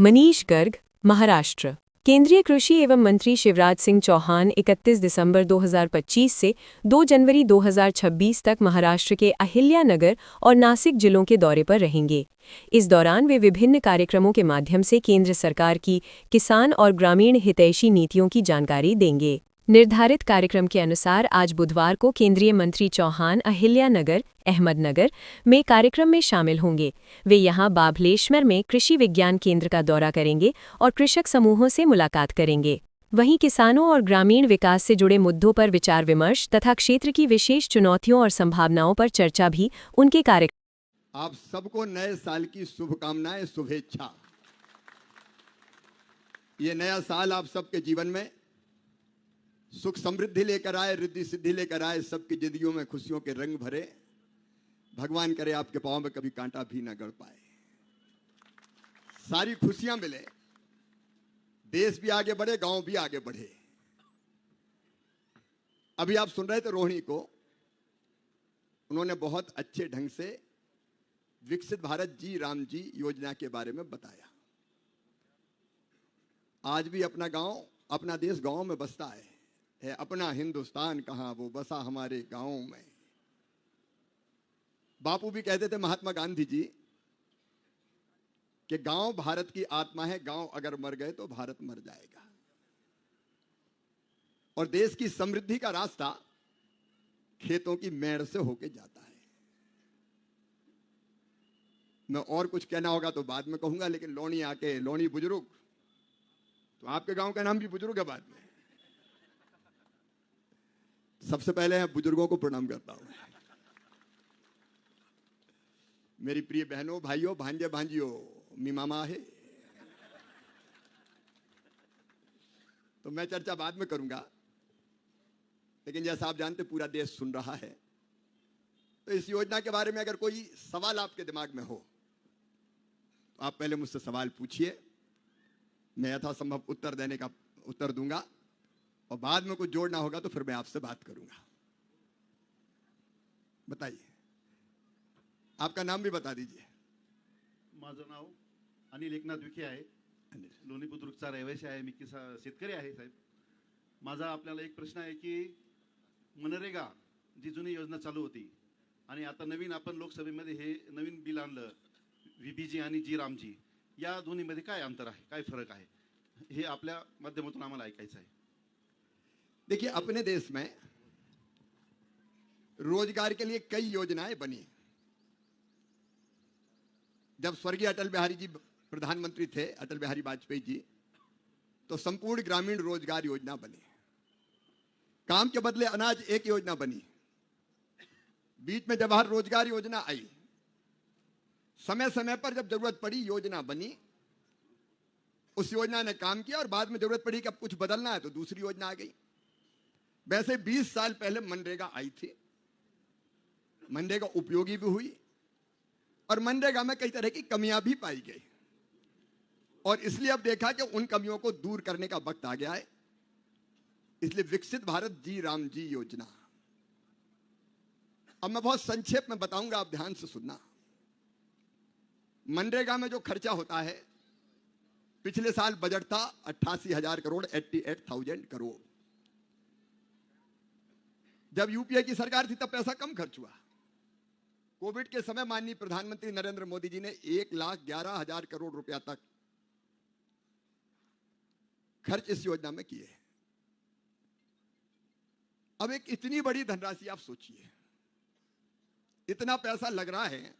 मनीष गर्ग, महाराष्ट्र। केंद्रीय कृषि एवं मंत्री शिवराज सिंह चौहान 31 दिसंबर 2025 से 2 जनवरी 2026 तक महाराष्ट्र के अहिल्यानगर और नासिक जिलों के दौरे पर रहेंगे। इस दौरान वे विभिन्न कार्यक्रमों के माध्यम से केंद्र सरकार की किसान और ग्रामीण हितैषी नीतियों की जानकारी देंगे। निर्धारित कार्यक्रम के अनुसार आज बुधवार को केंद्रीय मंत्री चौहान अहिल्यानगर, अहमदनगर में कार्यक्रम में शामिल होंगे। वे यहां बाभलेश्वर में कृषि विज्ञान केंद्र का दौरा करेंगे और कृषक समूहों से मुलाकात करेंगे। वहीं किसानों और ग्रामीण विकास से जुड़े मुद्दों पर विचार विमर्श तथा क्षेत्र की विशेष चुनौतियों और संभावनाओं पर चर्चा भी उनके कार्यक्रम। आप सबको नए साल की शुभकामनाएं, शुभेच्छा। ये नया साल आप सबके जीवन में सुख समृद्धि लेकर आए, रिद्धि सिद्धि लेकर आए, सबकी जिंदगियों में खुशियों के रंग भरे। भगवान करे आपके पांव में कभी कांटा भी न गड़ पाए, सारी खुशियां मिले, देश भी आगे बढ़े, गांव भी आगे बढ़े। अभी आप सुन रहे थे रोहिणी को, उन्होंने बहुत अच्छे ढंग से विकसित भारत जी राम जी योजना के बारे में बताया। आज भी अपना गांव, अपना देश गांव में बसता है अपना हिंदुस्तान कहां वो बसा हमारे गांवों में। बापू भी कहते थे, महात्मा गांधी जी, कि गांव भारत की आत्मा है, गांव अगर मर गए तो भारत मर जाएगा। और देश की समृद्धि का रास्ता खेतों की मेड़ से होके जाता है। मैं और कुछ कहना होगा तो बाद में कहूंगा, लेकिन लोनी आके, लोनी बुजुर्ग, तो आपके गांव का नाम भी बुजुर्ग है बाद में। सबसे पहले मैं बुजुर्गों को प्रणाम करता हूं। मेरी प्रिय बहनों, भाइयों, भांजे भांजियों, मी मामा है, तो मैं चर्चा बाद में करूंगा, लेकिन जैसा आप जानते पूरा देश सुन रहा है, तो इस योजना के बारे में अगर कोई सवाल आपके दिमाग में हो तो आप पहले मुझसे सवाल पूछिए, मैं यथासंभव उत्तर दूंगा, और बाद में कुछ जोड़ना होगा तो फिर मैं आपसे बात करूंगा। बताइए, आपका नाम भी बता दीजिए। माझं नाव अनिल एकनाथ विखे आहे, लोणी बुद्रुकचा रहिवासी आहे, मी शेतकरी आहे साहेब। माझा आपल्याला एक प्रश्न आहे की मनरेगा जी जुनी योजना चालू होती आणि आता नवीन आपण लोकसभेमध्ये हे नवीन बिल आणलं, व्हीबीजी आणि जी रामजी, या दोन्हीमध्ये काय अंतर आहे, काय फरक आहे, हे आपल्या माध्यमातून आम्हाला ऐकायचं आहे। देखिए, अपने देश में रोजगार के लिए कई योजनाएं बनी। जब स्वर्गीय अटल बिहारी जी प्रधानमंत्री थे, अटल बिहारी वाजपेयी जी, तो संपूर्ण ग्रामीण रोजगार योजना बनी। काम के बदले अनाज एक योजना बनी। बीच में जवाहर रोजगार योजना आई। समय समय पर जब जरूरत पड़ी योजना बनी, उस योजना ने काम किया, और बाद में जरूरत पड़ी कि अब कुछ बदलना है तो दूसरी योजना आ गई। वैसे 20 साल पहले मनरेगा आई थी। मनरेगा उपयोगी भी हुई, और मनरेगा में कई तरह की कमियां भी पाई गई, और इसलिए अब देखा कि उन कमियों को दूर करने का वक्त आ गया है। इसलिए विकसित भारत जी राम जी योजना, अब मैं बहुत संक्षेप में बताऊंगा, आप ध्यान से सुनना। मनरेगा में जो खर्चा होता है, पिछले साल बजट था 88,000 करोड़, 88,000 करोड़। जब यूपीए की सरकार थी तब पैसा कम खर्च हुआ। कोविड के समय माननीय प्रधानमंत्री नरेंद्र मोदी जी ने 1,11,000 करोड़ रुपया तक खर्च इस योजना में किए। अब एक इतनी बड़ी धनराशि, आप सोचिए, इतना पैसा लग रहा है,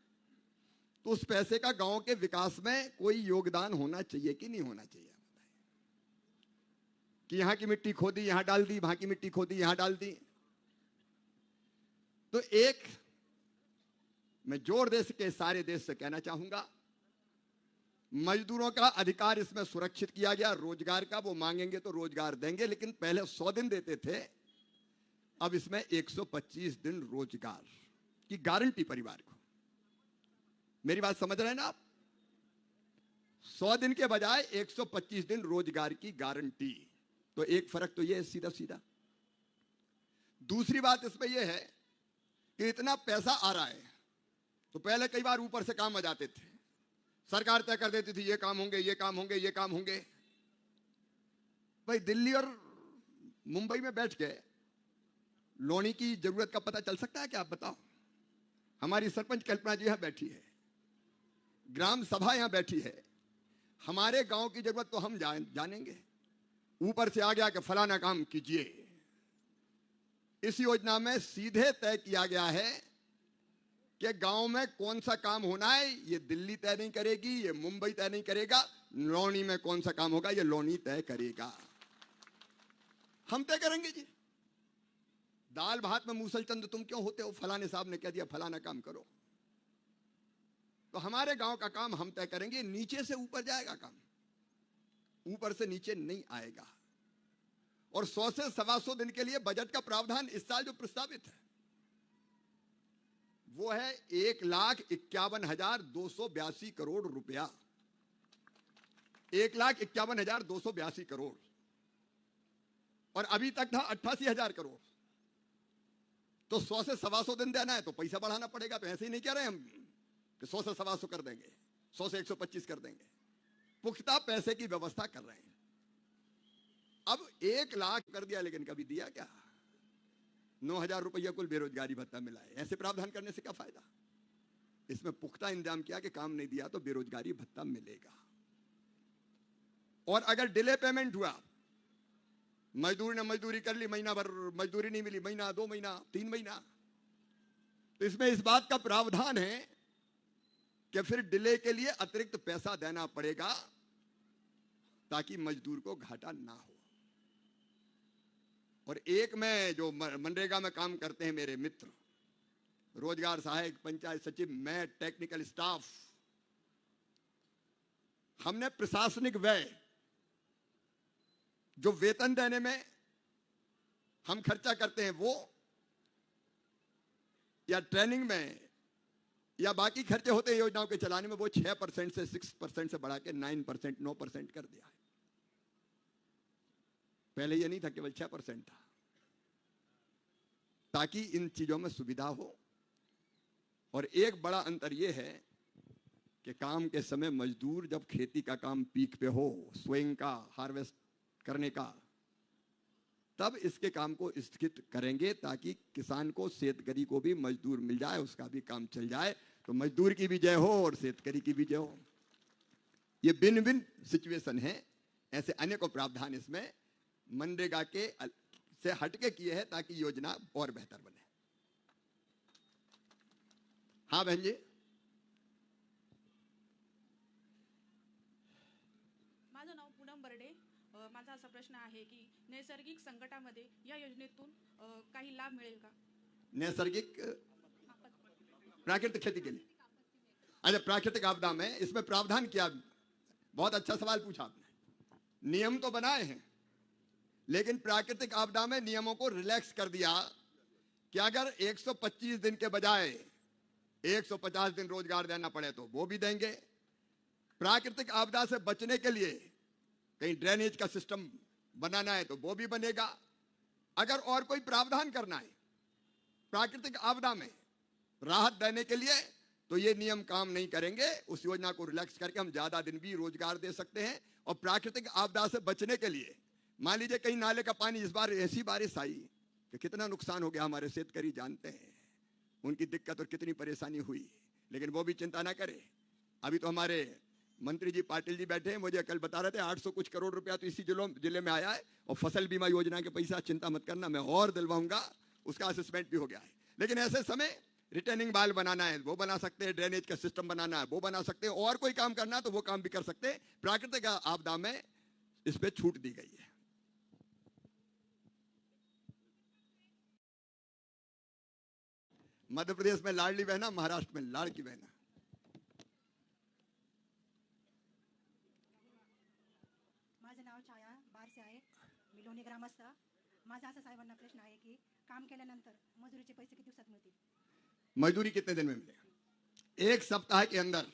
तो उस पैसे का गांव के विकास में कोई योगदान होना चाहिए कि नहीं होना चाहिए? कि यहां की मिट्टी खोदी यहां डाल दी, वहां की मिट्टी खोदी यहां डाल दी। तो एक मैं जोर दे के सारे देश से कहना चाहूंगा, मजदूरों का अधिकार इसमें सुरक्षित किया गया। रोजगार का वो मांगेंगे तो रोजगार देंगे, लेकिन पहले 100 दिन देते थे, अब इसमें 125 दिन रोजगार की गारंटी परिवार को। मेरी बात समझ रहे हैं ना आप? 100 दिन के बजाय 125 दिन रोजगार की गारंटी। तो एक फर्क तो ये है सीधा सीधा। दूसरी बात इसमें यह है कि इतना पैसा आ रहा है, तो पहले कई बार ऊपर से काम आ जाते थे, सरकार तय कर देती थी ये काम होंगे, ये काम होंगे, ये काम होंगे। भाई दिल्ली और मुंबई में बैठ के लोनी की जरूरत का पता चल सकता है क्या? आप बताओ। हमारी सरपंच कल्पना जी यहां बैठी है, ग्राम सभा यहां बैठी है। हमारे गांव की जरूरत तो हम जानेंगे, ऊपर से आ गया कि फलाना काम कीजिए। इस योजना में सीधे तय किया गया है कि गांव में कौन सा काम होना है ये दिल्ली तय नहीं करेगी, ये मुंबई तय नहीं करेगा। लोनी में कौन सा काम होगा ये लोनी तय करेगा, हम तय करेंगे जी। दाल भात में मूसल चंद तुम क्यों होते हो? फलाने साहब ने कह दिया फलाना काम करो, तो हमारे गांव का काम हम तय करेंगे। नीचे से ऊपर जाएगा काम, ऊपर से नीचे नहीं आएगा। और 100 से 125 दिन के लिए बजट का प्रावधान इस साल जो प्रस्तावित है वो है 1,51,282 करोड़ रुपया। 1,51,282 करोड़, और अभी तक था 88,000 करोड़। तो 100 से 125 दिन देना है तो पैसा बढ़ाना पड़ेगा। तो ऐसे ही नहीं कह रहे हम कि 100 से 125 कर देंगे, 100 से 125 कर देंगे। पुख्ता पैसे की व्यवस्था कर रहे हैं। अब 1 लाख कर दिया, लेकिन कभी दिया क्या? 9,000 रुपया कुल बेरोजगारी भत्ता मिला है। ऐसे प्रावधान करने से क्या फायदा? इसमें पुख्ता इंतजाम किया कि काम नहीं दिया तो बेरोजगारी भत्ता मिलेगा। और अगर डिले पेमेंट हुआ, मजदूर ने मजदूरी कर ली, महीना भर मजदूरी नहीं मिली, महीना, 2 महीना, 3 महीना, तो इसमें इस बात का प्रावधान है कि फिर डिले के लिए अतिरिक्त पैसा देना पड़ेगा ताकि मजदूर को घाटा ना हो। और एक में जो मनरेगा में काम करते हैं मेरे मित्र, रोजगार सहायक, पंचायत सचिव, मैं, टेक्निकल स्टाफ, हमने प्रशासनिक व्यय जो वेतन देने में हम खर्चा करते हैं वो, या ट्रेनिंग में, या बाकी खर्चे होते हैं योजनाओं के चलाने में, वो 6% से 6% से बढ़ा के 9%, 9% कर दिया है। पहले ये नहीं था, केवल 6% था, ताकि इन चीजों में सुविधा हो। और एक बड़ा अंतर यह है कि काम के समय मजदूर जब खेती का काम पीक पे हो, सोइंग का, हार्वेस्ट करने का, तब इसके काम को स्थगित करेंगे ताकि किसान को, सेतकरी को भी मजदूर मिल जाए, उसका भी काम चल जाए। तो मजदूर की भी जय हो और सेतकरी की भी जय हो। ये विन विन सिचुएशन है। ऐसे अनेकों प्रावधान इसमें मनरेगा के से हटके किए हैं ताकि योजना और बेहतर बने। हाँ बहन जी। माझं नाव पूनम बर्डे। माझा असा प्रश्न आहे की नैसर्गिक संकटामध्ये या योजनेतून काही लाभ मिळेल का? नैसर्गिक प्राकृतिक खेती के लिए, अच्छा, प्राकृतिक आपदा में इसमें प्रावधान किया। बहुत अच्छा सवाल पूछा आपने। नियम तो बनाए हैं, लेकिन प्राकृतिक आपदा में नियमों को रिलैक्स कर दिया कि अगर 125 दिन के बजाय 150 दिन रोजगार देना पड़े तो वो भी देंगे। प्राकृतिक आपदा से बचने के लिए कहीं ड्रेनेज का सिस्टम बनाना है तो वो भी बनेगा। अगर और कोई प्रावधान करना है प्राकृतिक आपदा में राहत देने के लिए, तो ये नियम काम नहीं करेंगे। उस योजना को रिलैक्स करके हम ज्यादा दिन भी रोजगार दे सकते हैं। और प्राकृतिक आपदा से बचने के लिए, मान लीजिए कहीं नाले का पानी, इस बार ऐसी बारिश आई कि कितना नुकसान हो गया, हमारे सेतकरी जानते हैं उनकी दिक्कत और कितनी परेशानी हुई, लेकिन वो भी चिंता ना करे। अभी तो हमारे मंत्री जी पाटिल जी बैठे हैं, मुझे कल बता रहे थे 800 कुछ करोड़ रुपया तो इसी जिले में आया है। और फसल बीमा योजना के पैसा चिंता मत करना, मैं और दिलवाऊंगा, उसका असेसमेंट भी हो गया है। लेकिन ऐसे समय रिटर्निंग बाल बनाना है वो बना सकते हैं, ड्रेनेज का सिस्टम बनाना है वो बना सकते हैं, और कोई काम करना है तो वो काम भी कर सकते हैं। प्राकृतिक आपदा में इस पे छूट दी गई है। मध्य प्रदेश में लाडली बहना, महाराष्ट्र में लाड़की बहना। माझं नाव छाया बारसे आहे, मी लोणी ग्रामस्थ। माझा असा साहेबांना प्रश्न आहे की काम केल्यानंतर मजुरीचे पैसे किती दिवसात मिळतील? मजदूरी कितने दिन में मिलेगा? 1 सप्ताह के अंदर,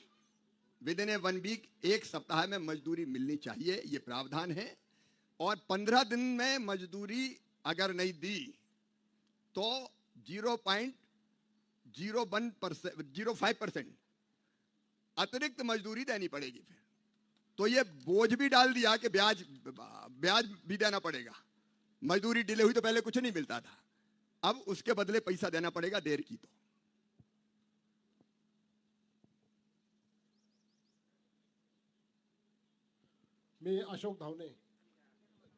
विद इन 1 वीक, 1 सप्ताह में मजदूरी मिलनी चाहिए, ये प्रावधान है। और 15 दिन में मजदूरी अगर नहीं दी तो 0.05% अतिरिक्त मजदूरी देनी पड़ेगी। फिर तो ये बोझ भी डाल दिया कि ब्याज भी देना पड़ेगा। मजदूरी डिले हुई तो पहले कुछ नहीं मिलता था, अब उसके बदले पैसा देना पड़ेगा देर की। तो मी अशोक धावणे,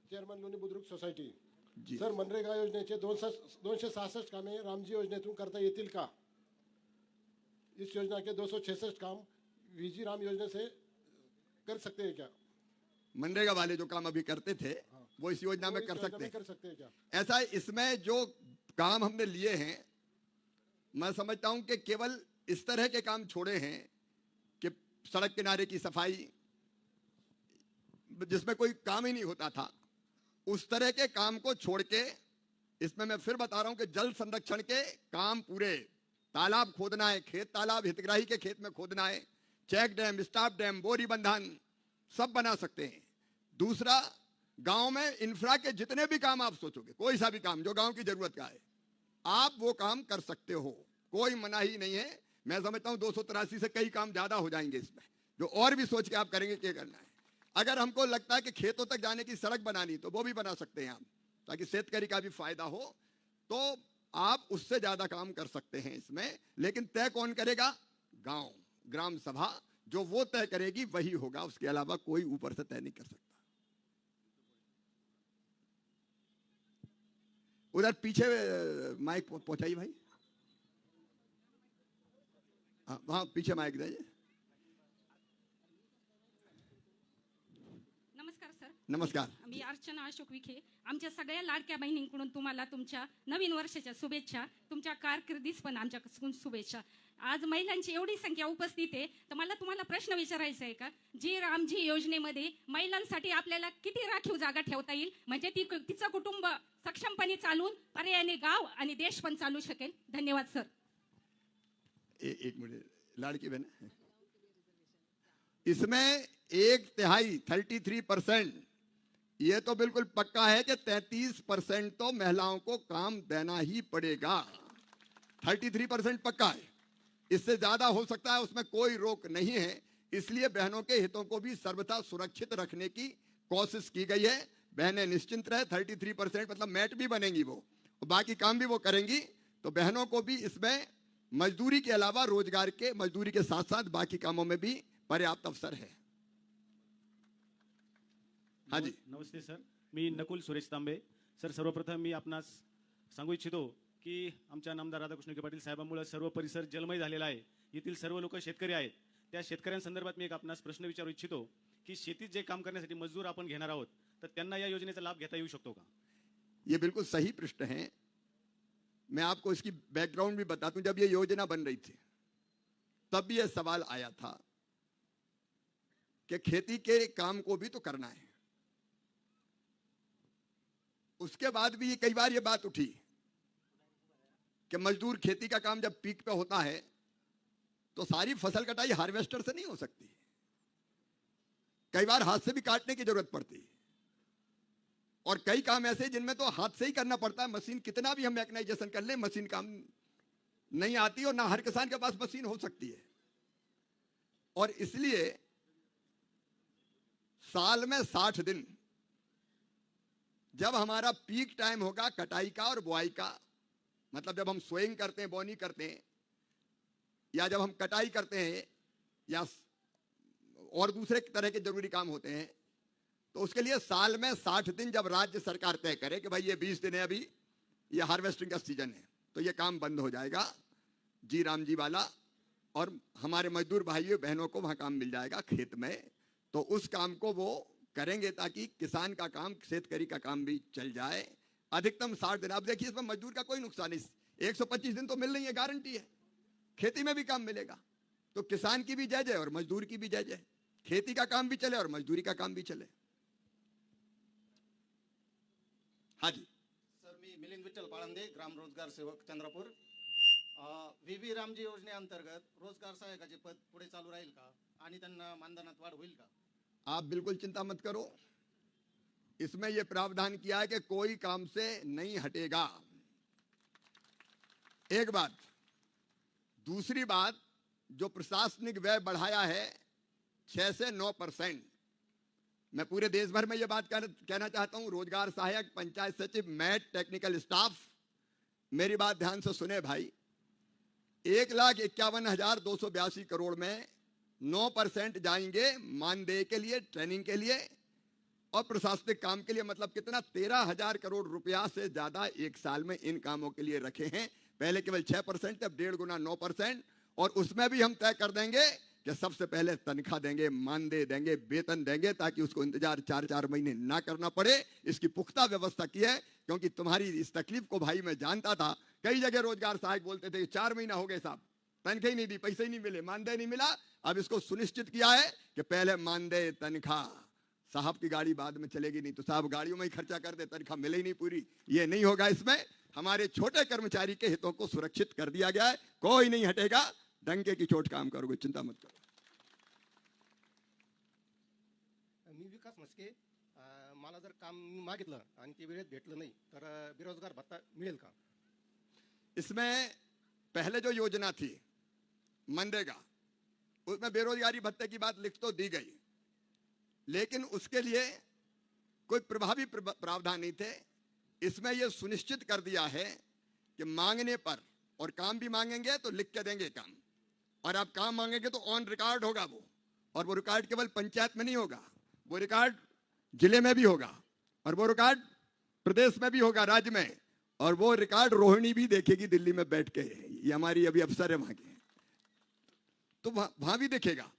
चेअरमन लोणी बुद्रुक सोसायटी। जी सर, मनरेगा योजनेचे 266 कामे रामजी योजनेतून करता येतील का? इस योजना के 266 काम वीजी राम योजना से कर सकते हैं क्या? मनरेगा वाले जो काम अभी करते थे वो इस योजना में वो कर इस योजना सकते में हैं। कर सकते हैं क्या? ऐसा है, इसमें जो काम हमने लिए हैं, मैं समझता हूं कि केवल इस तरह के काम छोड़े हैं कि सड़क किनारे की सफाई, जिसमें कोई काम ही नहीं होता था, उस तरह के काम को छोड़ के इसमें मैं फिर बता रहा हूं कि जल संरक्षण के काम पूरे, तालाब खोदना है, खेत तालाब हितग्राही के खेत में खोदना है, चेक डैम, स्टाफ डैम, बोरी बंधान सब बना सकते हैं। दूसरा, गांव में इंफ्रा के जितने भी काम आप सोचोगे, कोई सा भी काम जो गांव की जरूरत का है, आप वो काम कर सकते हो, कोई मनाही नहीं है। मैं समझता हूं 283 से कई काम ज्यादा हो जाएंगे इसमें, जो और भी सोच के आप करेंगे क्या करना है। अगर हमको लगता है कि खेतों तक जाने की सड़क बनानी तो वो भी बना सकते हैं आप, ताकि शेतकारी का भी फायदा हो, तो आप उससे ज्यादा काम कर सकते हैं इसमें। लेकिन तय कौन करेगा? गांव, ग्राम सभा जो वो तय करेगी वही होगा, उसके अलावा कोई ऊपर से तय नहीं कर सकता। उधर पीछे माइक पहुंचाइए भाई, वहां पीछे माइक दीजिए। नमस्कार सर. नमस्कार। मी अर्चना अशोक विखे. आमच्या सगळ्या लाडक्या बहिणींकडून तुम्हाला तुमच्या नवीन वर्षाच्या शुभेच्छा, तुमच्या कारकिर्दीस पण आमच्याकडून शुभेच्छा. आज महिलांची एवढी संख्या उपस्थित आहे, तर मला तुम्हाला प्रश्न विचारायचा आहे का, जी रामजी योजनेमध्ये महिलांसाठी आपल्याला किती राखीव जागा ठेवता येईल, म्हणजे तिचं कुटुंब सक्षमपणे चालून पर्यायाने गाव आणि देश पण चालू शकेल. धन्यवाद सर. एक मिनट, लड़की बहन, इसमें 1/3 33%, ये तो बिल्कुल पक्का है कि 33% तो महिलाओं को काम देना ही पड़ेगा। 33% पक्का है, इससे ज्यादा हो सकता है, उसमें कोई रोक नहीं है। इसलिए बहनों के हितों को भी सर्वथा सुरक्षित रखने की कोशिश की गई है। बहनें निश्चिंत रहे, 33% मतलब मैट भी बनेंगी वो, और बाकी काम भी वो करेंगी। तो बहनों को भी इसमें मजदूरी के अलावा रोजगार के, मजदूरी के साथ साथ बाकी कामों में भी पर्याप्त अवसर है। हाँ जी, नमस्ते सर, मी नकुल सुरेश तांबे. सर, सर्वप्रथम मी आपणास सांगू इच्छितो की आमच्या नामदार राधाकृष्ण विखे पाटील साहेबांमुळे सर्व परिसर जलमय झालेला आहे. येथील सर्व लोक शेतकरी आहेत. त्या शेतकऱ्यांसंदर्भात मी एक आपणास प्रश्न विचारू इच्छितो की शेतीत जे काम करण्यासाठी मजदूर आपण घेणार आहोत, तर त्यांना या योजनेचा लाभ घेता येऊ शकतो का? ये बिल्कुल सही प्रश्न है। मैं आपको इसकी बैकग्राउंड भी बता दूं। जब ये योजना बन रही थी तब भी ये सवाल आया था कि खेती के काम को भी तो करना है। उसके बाद भी कई बार ये बात उठी कि मजदूर, खेती का काम जब पीक पे होता है तो सारी फसल कटाई हार्वेस्टर से नहीं हो सकती, कई बार हाथ से भी काटने की जरूरत पड़ती, और कई काम ऐसे जिनमें तो हाथ से ही करना पड़ता है। मशीन कितना भी हम मैकेनाइजेशन कर ले, मशीन काम नहीं आती, और ना हर किसान के पास मशीन हो सकती है। और इसलिए साल में 60 दिन जब हमारा पीक टाइम होगा कटाई का और बुआई का, मतलब जब हम सोइंग करते हैं, बोनी करते हैं, या जब हम कटाई करते हैं, या और दूसरे तरह के जरूरी काम होते हैं, तो उसके लिए साल में 60 दिन जब राज्य सरकार तय करे कि भाई ये 20 दिन है, अभी ये हार्वेस्टिंग का सीजन है, तो ये काम बंद हो जाएगा जी राम जी वाला, और हमारे मजदूर भाइयों बहनों को वहां काम मिल जाएगा खेत में। तो उस काम को वो करेंगे ताकि किसान का काम, शेतकारी का काम भी चल जाए। अधिकतम 60 दिन। आप देखिए, इसमें मजदूर का कोई नुकसान नहीं, 125 दिन तो मिल रही है, गारंटी है। खेती में भी काम मिलेगा, तो किसान की भी जय जय और मजदूर की भी जय जय। खेती का काम भी चले और मजदूरी का काम भी चले। हाँ जी सर, मी मिलिंद विठ्ठल पाळंदे, ग्राम रोजगार सेवक चंद्रपूर. व्ही रामजी योजनेअंतर्गत रोजगार सहायकाचे पद पुढे चालू राहील का, आणि त्यांना मानधनात वाढ होईल का? आप बिल्कुल चिंता मत करो, इसमें यह प्रावधान किया है कि कोई काम से नहीं हटेगा। एक बात। दूसरी बात, जो प्रशासनिक व्यय बढ़ाया है 6 से 9%। मैं पूरे देश भर में ये बात कहना चाहता हूं, रोजगार सहायक, पंचायत सचिव, मैट, टेक्निकल स्टाफ, मेरी बात ध्यान से सुने भाई। 1,51,282 करोड़ में 9% जाएंगे मानदेय के लिए, ट्रेनिंग के लिए और प्रशासनिक काम के लिए। मतलब कितना? 13,000 करोड़ रुपया से ज्यादा एक साल में इन कामों के लिए रखे हैं। पहले केवल 6%, अब 1.5 गुना 9%। और उसमें भी हम तय कर देंगे कि सबसे पहले तनख्वाह देंगे, मानदेय देंगे, वेतन देंगे, ताकि उसको इंतजार 4-4 महीने ना करना पड़े। इसकी पुख्ता व्यवस्था की है, क्योंकि तुम्हारी इस तकलीफ को भाई मैं जानता था। कई जगह रोजगार सहायक बोलते थे 4 महीना हो गए साहब, तनख्वाह ही नहीं दी, पैसे ही नहीं मिले, मानदेय नहीं मिला। अब इसको सुनिश्चित किया है कि पहले मानदेय, तनख्वाह। साहब की गाड़ी बाद में चलेगी नहीं तो साहब गाड़ियों में ही खर्चा कर दे, तनख्वाह मिले ही नहीं पूरी, ये नहीं होगा। इसमें हमारे छोटे कर्मचारी के हितों को सुरक्षित कर दिया गया है। कोई नहीं हटेगा, डंके की चोट काम करोगे, चिंता मत करो। मी विकास म्हस्के. मला जर काम मागितलं आणि ते वेळेत भेटलं नाही तर बेरोजगार भत्ता मिळेल का? इसमें पहले जो योजना थी मनरेगा, उसमें बेरोजगारी भत्ते की बात लिख तो दी गई, लेकिन उसके लिए कोई प्रभावी प्रावधान नहीं थे। इसमें यह सुनिश्चित कर दिया है कि मांगने पर, और काम भी मांगेंगे तो लिख के देंगे काम, और आप काम मांगेंगे तो ऑन रिकॉर्ड होगा वो, और वो रिकॉर्ड केवल पंचायत में नहीं होगा, वो रिकॉर्ड जिले में भी होगा, और वो रिकॉर्ड प्रदेश में भी होगा, राज्य में, और वो रिकॉर्ड रोहिणी भी देखेगी दिल्ली में बैठ के। ये हमारी अभी अफसर है वहां के, तो वहां भी देखेगा।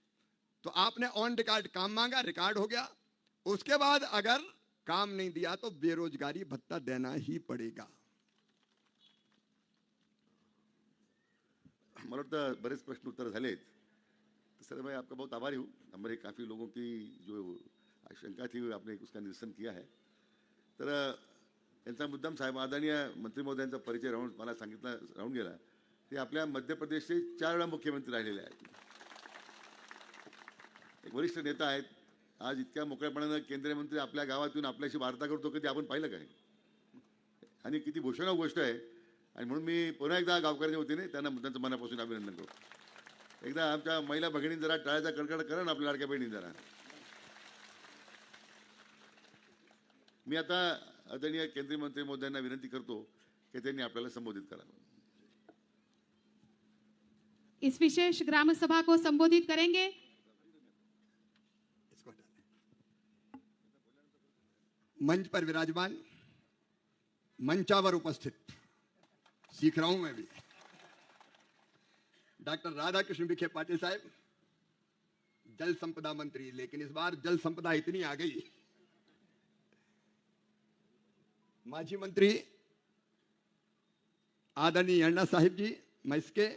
तो आपने ऑन रिकॉर्ड काम मांगा, रिकॉर्ड हो गया। उसके बाद अगर काम नहीं दिया तो बेरोजगारी भत्ता देना ही पड़ेगा। मला वाटतं बरेच प्रश्न उत्तर झालेत। तो सर मैं आपका बहुत आभारी हूँ। हमारे काफ़ी लोगों की जो आशंका थी आपने उसका निरसन किया है। तर यांचा मुद्दाम साहेब आदरणीय मंत्री महोदयांचा परिचय मला सांगितला राहून गेला। ते आपल्या मध्य प्रदेशचे 4 वेळा मुख्यमंत्री राहिलेले आहेत, एक वरिष्ठ नेता आहेत। आज इतक्या मोकळेपणानं केंद्रीय मंत्री आपल्या गावात येऊन आपल्याशी वार्ता करतो, कधी आपण पाहिलं काय? आणि किती भूषणाव गोष्ट आहे। आणि म्हणून मी पुन्हा एकदा गावकऱ्यांच्या वतीने त्यांना त्यांचं मनापासून अभिनंदन करतो। एकदा आमच्या महिला भगिनींनी जरा टाळ्याचा कडकड करा ना आपल्या लाडक्या बहिणींनी जरा। मी आता आदरणीय केंद्रीय मंत्री महोदयांना विनंती करतो की त्यांनी आपल्याला संबोधित करावं। इस विशेष ग्राम सभा को संबोधित करेंगे मंच पर विराजमान, मंचावर उपस्थित, सीख रहा हूं मैं भी, डॉक्टर राधाकृष्ण विखे पाटिल साहब, जल संपदा मंत्री। लेकिन इस बार जल संपदा इतनी आ गई, माजी मंत्री आदरणीय अण्णा साहिब जी मैसके,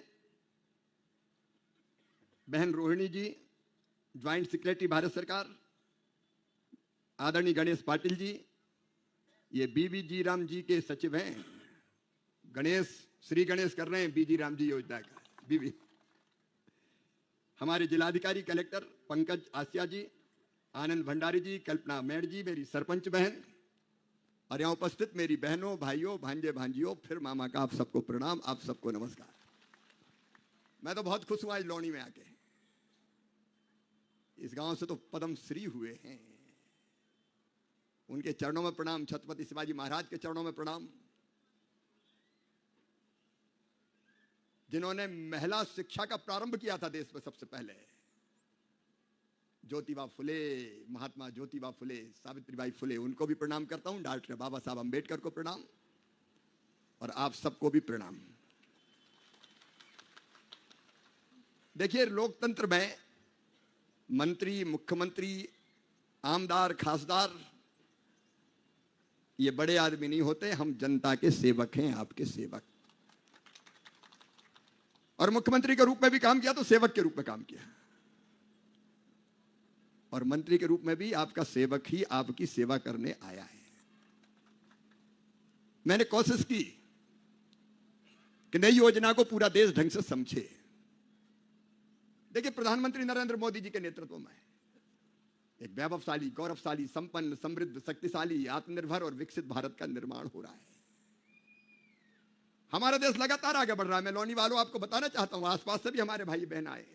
बहन रोहिणी जी ज्वाइंट सेक्रेटरी भारत सरकार, आदरणीय गणेश पाटिल जी, ये बीबी जी राम जी के सचिव हैं। गणेश, श्री गणेश कर रहे हैं बीजी राम जी योजना का, बीबी। हमारे जिलाधिकारी कलेक्टर पंकज आसिया जी, आनंद भंडारी जी, कल्पना मेड़ जी, मेरी सरपंच बहन, और यहाँ उपस्थित मेरी बहनों, भाइयों, भांजे भांजियों, फिर मामा का आप सबको प्रणाम, आप सबको नमस्कार। मैं तो बहुत खुश हुआ इस लौनी में आके। इस गांव से तो पद्म श्री हुए हैं, उनके चरणों में प्रणाम, छत्रपति शिवाजी महाराज के चरणों में प्रणाम, जिन्होंने महिला शिक्षा का प्रारंभ किया था देश में सबसे पहले। ज्योतिबा फुले, महात्मा ज्योतिबा फुले, सावित्रीबाई फुले, उनको भी प्रणाम करता हूं। डॉक्टर बाबा साहब अंबेडकर को प्रणाम, और आप सबको भी प्रणाम। देखिए, लोकतंत्र में मंत्री, मुख्यमंत्री, आमदार, खासदार, ये बड़े आदमी नहीं होते। हम जनता के सेवक हैं, आपके सेवक। और मुख्यमंत्री के रूप में भी काम किया तो सेवक के रूप में काम किया, और मंत्री के रूप में भी आपका सेवक ही आपकी सेवा करने आया है। मैंने कोशिश की कि नई योजना को पूरा देश ढंग से समझे। देखिए, प्रधानमंत्री नरेंद्र मोदी जी के नेतृत्व में एक वैभवशाली, गौरवशाली, संपन्न, समृद्ध, शक्तिशाली, आत्मनिर्भर और विकसित भारत का निर्माण हो रहा है। हमारा देश लगातार आगे बढ़ रहा है। मैं लौनी वालों आपको बताना चाहता हूं, आसपास से भी हमारे भाई बहन आए,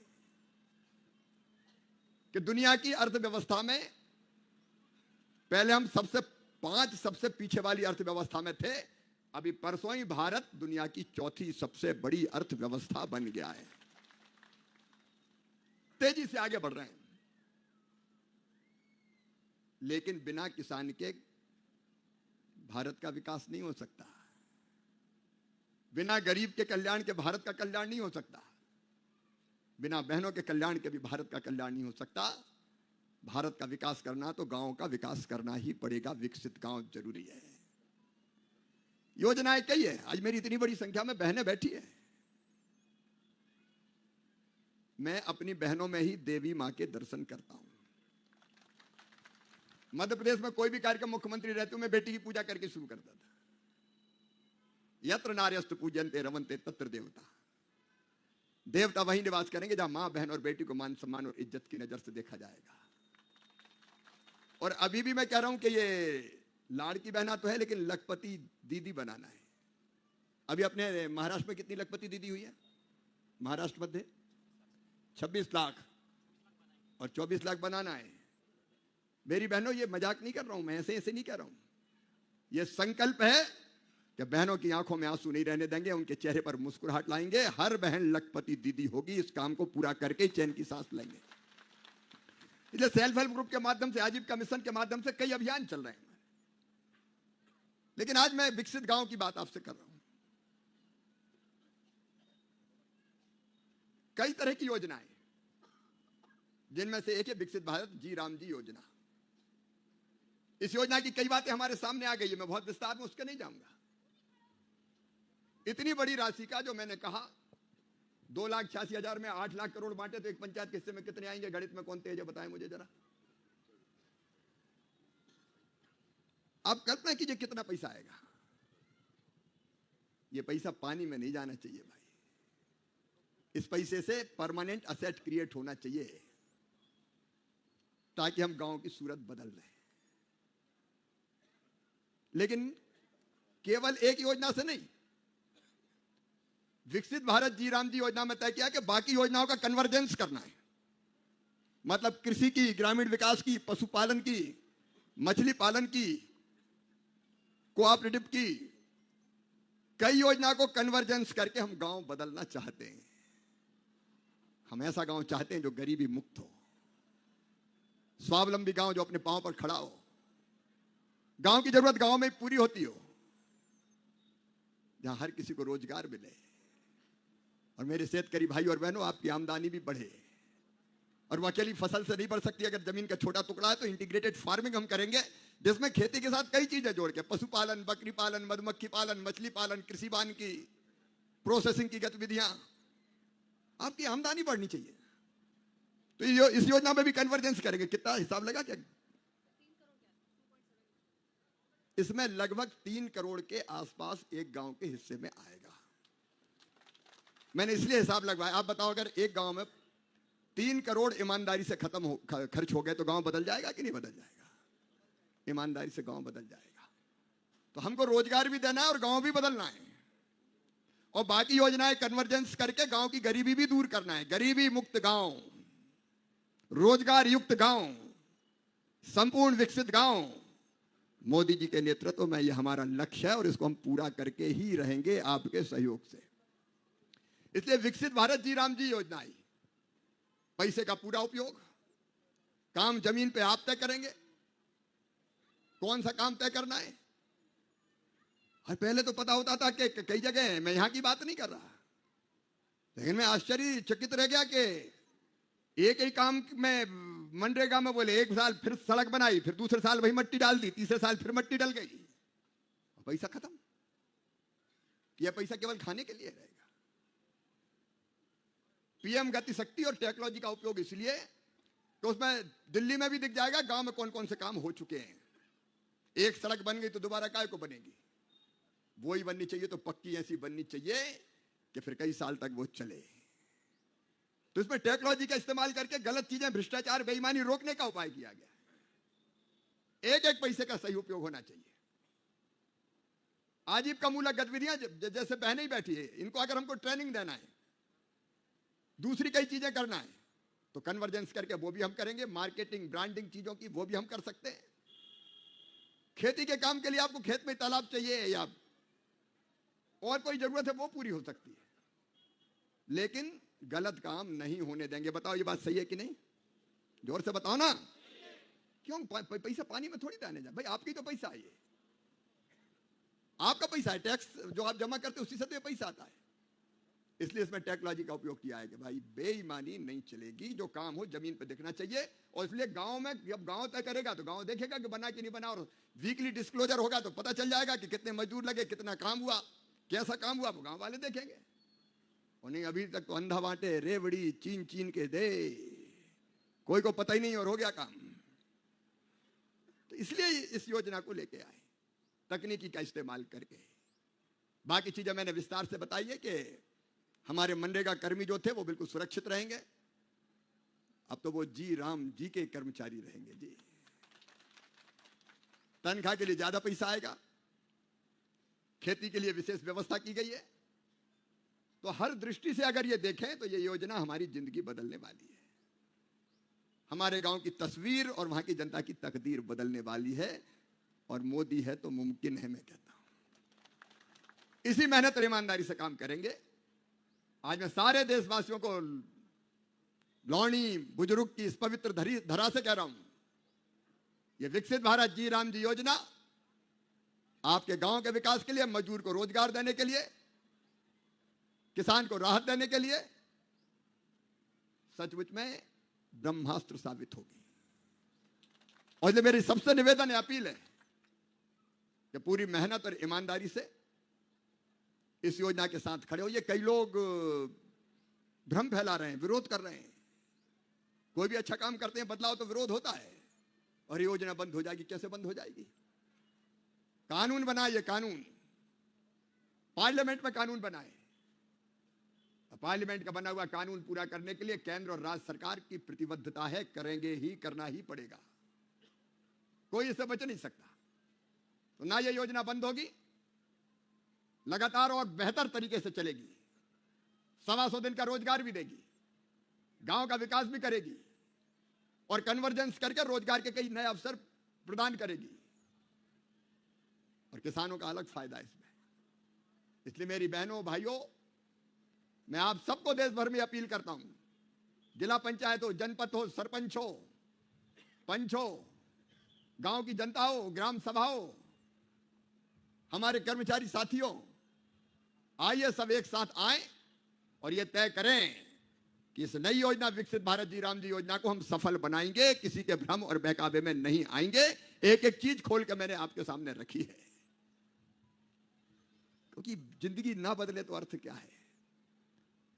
कि दुनिया की अर्थव्यवस्था में पहले हम 5 सबसे पीछे वाली अर्थव्यवस्था में थे, अभी परसों ही भारत दुनिया की 4थी सबसे बड़ी अर्थव्यवस्था बन गया है। तेजी से आगे बढ़ रहे हैं, लेकिन बिना किसान के भारत का विकास नहीं हो सकता। बिना गरीब के कल्याण के भारत का कल्याण नहीं हो सकता। बिना बहनों के कल्याण के भी भारत का कल्याण नहीं हो सकता। भारत का विकास करना तो गांव का विकास करना ही पड़ेगा। विकसित गांव जरूरी है। योजनाएं कई है। आज मेरी इतनी बड़ी संख्या में बहनें बैठी है। मैं अपनी बहनों में ही देवी मां के दर्शन करता हूं। मध्य प्रदेश में कोई भी कार्यक्रम मुख्यमंत्री रहते हुए मैं बेटी की पूजा करके शुरू करता था। यत्र नार्यस्तु पूजन्ते रमन्ते तत्र देवता। देवता वहीं निवास करेंगे जहां मां, बहन और बेटी को मान सम्मान और इज्जत की नजर से देखा जाएगा। और अभी भी मैं कह रहा हूं कि ये लाड़की बहना तो है, लेकिन लखपति दीदी बनाना है। अभी अपने महाराष्ट्र में कितनी लखपति दीदी हुई है? महाराष्ट्र मध्य 26 लाख और 24 लाख बनाना है। मेरी बहनों, ये मजाक नहीं कर रहा हूं मैं, ऐसे नहीं कह रहा हूं। ये संकल्प है कि बहनों की आंखों में आंसू नहीं रहने देंगे, उनके चेहरे पर मुस्कुराहट लाएंगे। हर बहन लखपति दीदी होगी। इस काम को पूरा करके चैन की सांस लेंगे। इसलिए सेल्फ हेल्प ग्रुप के माध्यम से, आजीविका मिशन के माध्यम से कई अभियान चल रहे हैं। लेकिन आज मैं विकसित गांव की बात आपसे कर रहा हूं। कई तरह की योजनाएं, जिनमें से एक है विकसित भारत जी राम जी योजना। इस योजना की कई बातें हमारे सामने आ गई है। मैं बहुत विस्तार में उसके नहीं जाऊंगा। इतनी बड़ी राशि का, जो मैंने कहा 2,86,000 में 8 लाख करोड़ बांटे, तो एक पंचायत के हिस्से में कितने आएंगे? गणित में कौन तेज है बताएं मुझे जरा। आप कल्पना कीजिए कितना पैसा आएगा। यह पैसा पानी में नहीं जाना चाहिए भाई। इस पैसे से परमानेंट असेट क्रिएट होना चाहिए, ताकि हम गांव की सूरत बदल रहे। लेकिन केवल एक योजना से नहीं, विकसित भारत जी राम जी योजना में तय किया कि बाकी योजनाओं का कन्वर्जेंस करना है। मतलब कृषि की, ग्रामीण विकास की, पशुपालन की, मछली पालन की, कोऑपरेटिव की, कई योजना को कन्वर्जेंस करके हम गांव बदलना चाहते हैं। हम ऐसा गांव चाहते हैं जो गरीबी मुक्त हो, स्वावलंबी गांव जो अपने पांव पर खड़ा हो, गांव की जरूरत गांव में पूरी होती हो, जहां हर किसी को रोजगार मिले। और मेरे शेतकरी भाई और बहनों, आपकी आमदनी भी बढ़े। और वो अकेली फसल से नहीं बढ़ सकती। अगर जमीन का छोटा टुकड़ा है तो इंटीग्रेटेड फार्मिंग हम करेंगे, जिसमें खेती के साथ कई चीजें जोड़ के, पशुपालन, बकरी पालन, मधुमक्खी पालन, मछली पालन, कृषि वानिकी, प्रोसेसिंग की गतिविधियां, आपकी आमदनी बढ़नी चाहिए। तो इस योजना में भी कन्वर्जेंस करेंगे। कितना हिसाब लगा क्या? इसमें लगभग 3 करोड़ के आसपास एक गांव के हिस्से में आएगा। मैंने इसलिए हिसाब लगवाया। आप बताओ, अगर एक गांव में 3 करोड़ ईमानदारी से खर्च हो गए तो गांव बदल जाएगा कि नहीं बदल जाएगा? ईमानदारी से गांव बदल जाएगा। तो हमको रोजगार भी देना है और गांव भी बदलना है। और बाकी योजनाएं कन्वर्जेंस करके गांव की गरीबी भी दूर करना है। गरीबी मुक्त गांव, रोजगार युक्त गांव, संपूर्ण विकसित गांव, मोदी जी के नेतृत्व में यह हमारा लक्ष्य है और इसको हम पूरा करके ही रहेंगे आपके सहयोग से। इसलिए विकसित भारत जी राम जी योजना आई। पैसे का पूरा उपयोग, काम जमीन पे आप तय करेंगे कौन सा काम तय करना है। और पहले तो पता होता था कि कई जगह, मैं यहां की बात नहीं कर रहा, लेकिन मैं आश्चर्यचकित रह गया कि एक ही काम में मनरेगा में बोले 1 साल फिर सड़क बनाई, फिर दूसरे साल वही मट्टी डाल दी, तीसरे साल फिर मट्टी डल गई, पैसा खत्म। यह पैसा केवल खाने के लिए रहेगा। पीएम गति शक्ति और टेक्नोलॉजी का उपयोग इसलिए तो उसमें दिल्ली में भी दिख जाएगा गांव में कौन कौन से काम हो चुके हैं। एक सड़क बन गई तो दोबारा काय को बनेगी? वही बननी चाहिए तो पक्की ऐसी बननी चाहिए कि फिर कई साल तक वो चले। तो इसमें टेक्नोलॉजी का इस्तेमाल करके गलत चीजें, भ्रष्टाचार, बेईमानी रोकने का उपाय किया गया। एक एक पैसे का सही उपयोग होना चाहिए। आजीविका मूलक गतिविधियां जैसे बहनें ही बैठी है, इनको अगर हमको ट्रेनिंग देना है, दूसरी कई चीजें करना है, तो कन्वर्जेंस करके वो भी हम करेंगे। मार्केटिंग ब्रांडिंग चीजों की वो भी हम कर सकते हैं। खेती के काम के लिए आपको खेत में तालाब चाहिए या और कोई जरूरत है, वो पूरी हो सकती है, लेकिन गलत काम नहीं होने देंगे। बताओ ये बात सही है कि नहीं? जोर से बताओ ना। क्यों पैसा पानी में थोड़ी जाने जाए भाई, आपकी तो पैसा है, ये आपका पैसा है, टैक्स जो आप जमा करते हैं उसी से तो ये पैसा आता है। इसलिए इसमें टेक्नोलॉजी का उपयोग किया है कि भाई बेईमानी नहीं चलेगी, जो काम हो जमीन पे दिखना चाहिए। और इसलिए गांव में जब गांव तय करेगा तो गांव देखेगा कि बना कि नहीं बना, और वीकली डिस्क्लोजर होगा तो पता चल जाएगा कि कितने मजदूर लगे, कितना काम हुआ, कैसा काम हुआ, वो गांव वाले देखेंगे। और नहीं अभी तक तो अंधा बांटे रेवड़ी चीन चीन के दे, कोई को पता ही नहीं और हो गया काम। तो इसलिए इस योजना को लेके आए, तकनीकी का इस्तेमाल करके। बाकी चीजें मैंने विस्तार से बताई है कि हमारे मनरेगा कर्मी जो थे वो बिल्कुल सुरक्षित रहेंगे। अब तो वो जी राम जी के कर्मचारी रहेंगे जी। तनख्वाह के लिए ज्यादा पैसा आएगा, खेती के लिए विशेष व्यवस्था की गई है। तो हर दृष्टि से अगर ये देखें तो ये योजना हमारी जिंदगी बदलने वाली है, हमारे गांव की तस्वीर और वहां की जनता की तकदीर बदलने वाली है। और मोदी है तो मुमकिन है, मैं कहता हूं। इसी मेहनत और ईमानदारी से काम करेंगे। आज मैं सारे देशवासियों को लौणी बुजुर्ग की इस पवित्र धरा से कह रहा हूं, ये विकसित भारत जी राम जी योजना आपके गांव के विकास के लिए, मजदूर को रोजगार देने के लिए, किसान को राहत देने के लिए सचमुच में ब्रह्मास्त्र साबित होगी। और इसलिए मेरी सबसे निवेदन है, अपील है कि पूरी मेहनत और ईमानदारी से इस योजना के साथ खड़े हो। ये कई लोग भ्रम फैला रहे हैं, विरोध कर रहे हैं। कोई भी अच्छा काम करते हैं बदलाव तो विरोध होता है, और योजना बंद हो जाएगी। कैसे बंद हो जाएगी? कानून बनाइए, कानून पार्लियामेंट में कानून बनाए। पार्लियामेंट का बना हुआ कानून पूरा करने के लिए केंद्र और राज्य सरकार की प्रतिबद्धता है, करेंगे ही, करना ही पड़ेगा, कोई इससे बच नहीं सकता। तो ना ये योजना बंद होगी, लगातार और बेहतर तरीके से चलेगी। 125 दिन का रोजगार भी देगी, गांव का विकास भी करेगी, और कन्वर्जेंस करके रोजगार के कई नए अवसर प्रदान करेगी, और किसानों का अलग फायदा है इसमें। इसलिए मेरी बहनों भाइयों, मैं आप सबको देश भर में अपील करता हूं, जिला पंचायत हो, जनपद हो, सरपंच हो, पंच हो, गांव की जनता हो, ग्राम सभा हो, हमारे कर्मचारी साथियों, आइए सब एक साथ आए और ये तय करें कि इस नई योजना विकसित भारत जी राम जी योजना को हम सफल बनाएंगे, किसी के भ्रम और बहकावे में नहीं आएंगे। एक एक चीज खोल के मैंने आपके सामने रखी है, क्योंकि जिंदगी ना बदले तो अर्थ क्या है।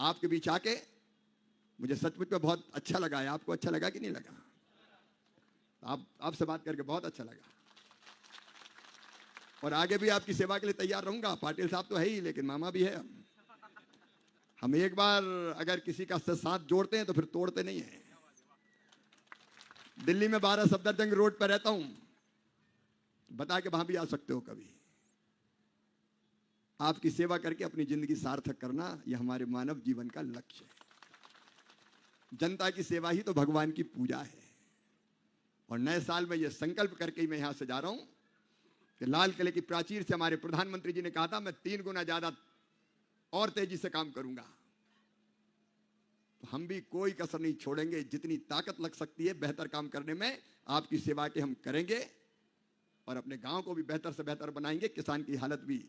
आपके बीच आके मुझे सचमुच में बहुत अच्छा लगा है। आपको अच्छा लगा कि नहीं लगा? आपसे बात करके बहुत अच्छा लगा, और आगे भी आपकी सेवा के लिए तैयार रहूंगा। पाटिल साहब तो है ही, लेकिन मामा भी है। हम एक बार अगर किसी का साथ जोड़ते हैं तो फिर तोड़ते नहीं हैं। दिल्ली में 12 सफदरजंग रोड पर रहता हूं, बता के वहां भी आ सकते हो कभी। आपकी सेवा करके अपनी जिंदगी सार्थक करना, यह हमारे मानव जीवन का लक्ष्य है। जनता की सेवा ही तो भगवान की पूजा है। और नए साल में यह संकल्प करके ही मैं यहां से जा रहा हूं कि लाल किले की प्राचीर से हमारे प्रधानमंत्री जी ने कहा था, मैं 3 गुना ज्यादा और तेजी से काम करूंगा। तो हम भी कोई कसर नहीं छोड़ेंगे, जितनी ताकत लग सकती है बेहतर काम करने में आपकी सेवा के हम करेंगे, और अपने गांव को भी बेहतर से बेहतर बनाएंगे। किसान की हालत भी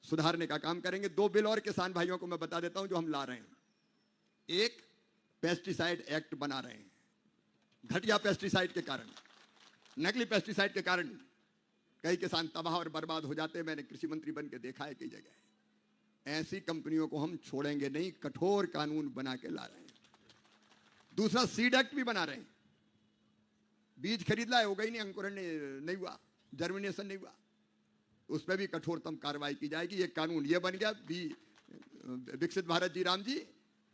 सुधारने का काम करेंगे। 2 बिल और किसान भाइयों को मैं बता देता हूं जो हम ला रहे हैं। एक, पेस्टिसाइड एक्ट बना रहे हैं। घटिया पेस्टिसाइड के कारण, नकली पेस्टिसाइड के कारण कई किसान तबाह और बर्बाद हो जाते हैं। मैंने कृषि मंत्री बन के देखा है कई जगह। ऐसी कंपनियों को हम छोड़ेंगे नहीं, कठोर कानून बना के ला रहे हैं। दूसरा, सीड एक्ट भी बना रहे हैं। बीज खरीद लाए, हो गई नहीं, अंकुरण नहीं हुआ, जर्मिनेशन नहीं हुआ, उस पर भी कठोरतम कार्रवाई की जाएगी। ये कानून ये बन गया विकसित भारत जी राम जी।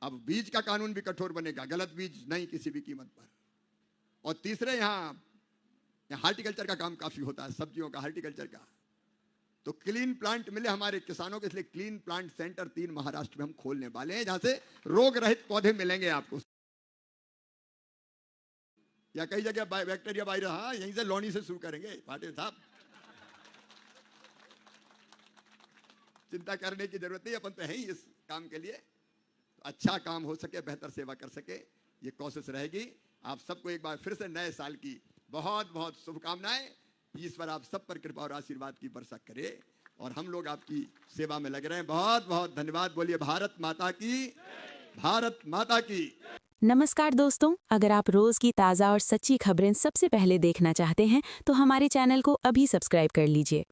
अब बीज का कानून भी कठोर बनेगा, गलत बीज नहीं किसी भी कीमत पर। और तीसरे, यहाँ हार्टिकल्चर का काम काफी होता है, सब्जियों का, हार्टिकल्चर का। तो क्लीन प्लांट मिले हमारे किसानों को, इसलिए क्लीन प्लांट सेंटर 3 महाराष्ट्र में हम खोलने वाले हैं, जहां से रोग रहित पौधे मिलेंगे आपको। या कई जगह बैक्टीरिया वायरस, हाँ यहीं से लौनी से शुरू करेंगे पाटिल साहब, चिंता करने की जरूरत नहीं, अपन तो है ही इस काम के लिए। अच्छा काम हो सके, बेहतर सेवा कर सके, ये कोशिश रहेगी। आप सबको एक बार फिर से नए साल की बहुत बहुत शुभकामनाएं। ईश्वर आप सब पर कृपा और आशीर्वाद की वर्षा करे और हम लोग आपकी सेवा में लगे रहें। बहुत बहुत धन्यवाद। बोलिए भारत माता की, भारत माता की। नमस्कार दोस्तों, अगर आप रोज की ताज़ा और सच्ची खबरें सबसे पहले देखना चाहते हैं तो हमारे चैनल को अभी सब्सक्राइब कर लीजिए